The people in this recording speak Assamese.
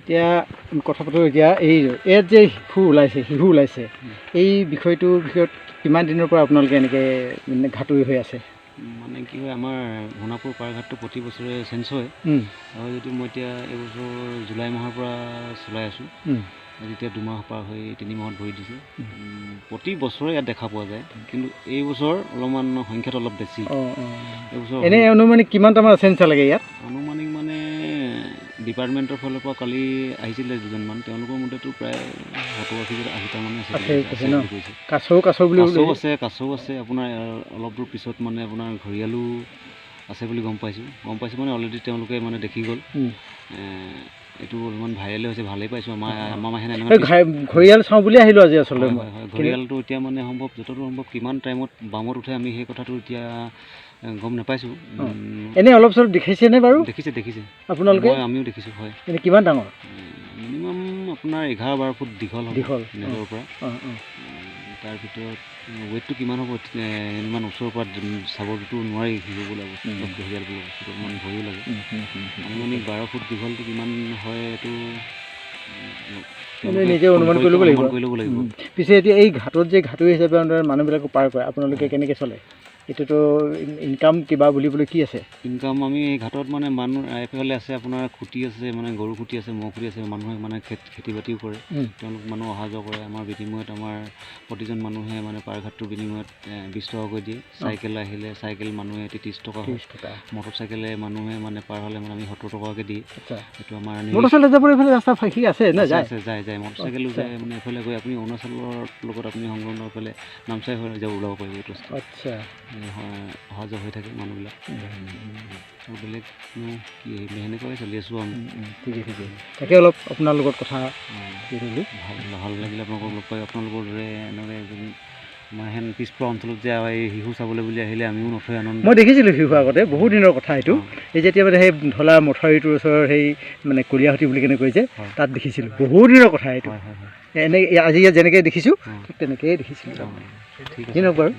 এতিয়া কথা পাতোঁ এতিয়া ইয়াত যে শিশু ওলাইছে এই বিষয়টোৰ বিষয়ত কিমান দিনৰ পৰা আপোনালোকে এনেকৈ ঘাটুৰি হৈ আছে? মানে কি হয়, আমাৰ সোণাপুৰ পাৰঘাটটো প্ৰতি বছৰে চেঞ্জ হয় আৰু যদি মই এতিয়া এইবছৰ জুলাই মাহৰ পৰা চলাই আছোঁ, যেতিয়া 2 মাহ পাৰ হৈ 3 মাহত ভৰি দিছোঁ। প্ৰতি বছৰে ইয়াত দেখা পোৱা যায়, কিন্তু এই বছৰ অলপমান সংখ্যাটো অলপ বেছি। এইবছৰ এনেই আনুমানিক কিমানটামান চেঞ্জ লাগে ইয়াত? আনুমানিক মানে ডিপাৰ্টমেণ্টৰ ফালৰ পৰা কালি আহিছিলে দুজনমান, তেওঁলোকৰ মতেতো প্ৰায় 70-80টামান আছে। কাছও আছে আপোনাৰ অলপ দূৰ পিছত মানে আপোনাৰ ঘৰিয়ালো আছে বুলি গম পাইছোঁ মানে অলৰেডি তেওঁলোকে মানে দেখি গ'ল। এইটো অলপমান ভাইৰেল হৈছে, ভালেই পাইছোঁ। আমাৰ মাহে ঘৰিয়াল চাওঁ বুলি আহিলোঁ আজি আচলতে। হয়, ঘৰিয়ালটো এতিয়া মানে যতদূৰ সম্ভৱ কিমান টাইমত বামত উঠে আমি সেই কথাটো এতিয়া গম নাপাইছোঁ। এনেই অলপ চলপ দেখিছেনে বাৰু? দেখিছে আপোনালোকে? আমিও দেখিছোঁ। হয়, এনেই কিমান ডাঙৰ? মিনিমাম আপোনাৰ 11-12 ফুট দীঘল নেজৰ পৰা। তাৰ ভিতৰত ৱেইটটো কিমান হ'ব ইমান ওচৰৰ পৰা চাবতো নোৱাৰি, শিকিবলৈ ঘৰিয়াল বোলা বস্তুটো অকণমান ভয়ো লাগে। আনুমানিক 12 ফুট দীঘলটো কিমান হয় এইটো নিজে অনুমান কৰি ল'ব লাগিব। পিছে এতিয়া এই ঘাটত যে ঘাটুৰি হিচাপে মানুহবিলাকো পাৰ কৰে, আপোনালোকে কেনেকৈ চলে? এইটোতো ইনকাম কিবা বুলিবলৈ কি আছে? ইনকাম আমি এই ঘাটত মানে মানুহ এইফালে আছে, আপোনাৰ খুঁটি আছে, মানে গৰু খুঁটি আছে, ম'হ খুঁটি আছে। মানুহে মানে খেতি বাতিও কৰে, তেওঁলোক মানুহ অহা যোৱা কৰে। আমাৰ বিনিময়ত আমাৰ প্ৰতিজন মানুহে মানে পাৰঘাটটোৰ বিনিময়ত 20 টকাকৈ দিয়ে। চাইকেল আহিলে চাইকেল মানুহে 30 টকা, মটৰ চাইকেলে মানুহে মানে পাৰ হ'লে মানে আমি 70 টকাকৈ দিয়ে। এইটো আমাৰ মটৰচাইকেল যাব এইফালে ৰাস্তা ফাঁকি আছে না? যায় মটৰচাইকেলো যায়। মানে এইফালে গৈ আপুনি অৰুণাচলৰ লগত আপুনি সংলগ্ন এইফালে নামচাই হৈ ওলাব পাৰিব। এইটো আচ্ছা, অহা যোৱা হৈ থাকে মানুহবিলাক। বেলেগনো কি সেনেকুৱাই চলি আছোঁ আমি। ঠিকে। তাকে অলপ আপোনাৰ লগত কথা ভাল লাগিলে আপোনালোকক লগ পাই। আপোনালোকৰ দৰে এনেকৈ এজন আমাৰ হেন পিছপৰা অঞ্চলত যে এই শিশু চাবলৈ বুলি আহিলে আমিও নথৈ আনন্দ। মই দেখিছিলোঁ শিশু আগতে, বহু দিনৰ কথা এইটো। এই যেতিয়া মানে সেই ঢলা মথাউৰিটোৰ ওচৰৰ সেই মানে কলীয়াহতী বুলি কেনে কৈছে, তাত দেখিছিলোঁ। বহু দিনৰ কথা এইটো। আজি ইয়াত যেনেকৈ দেখিছোঁ তেনেকৈয়ে দেখিছিলোঁ। ঠিক আছে বাৰু।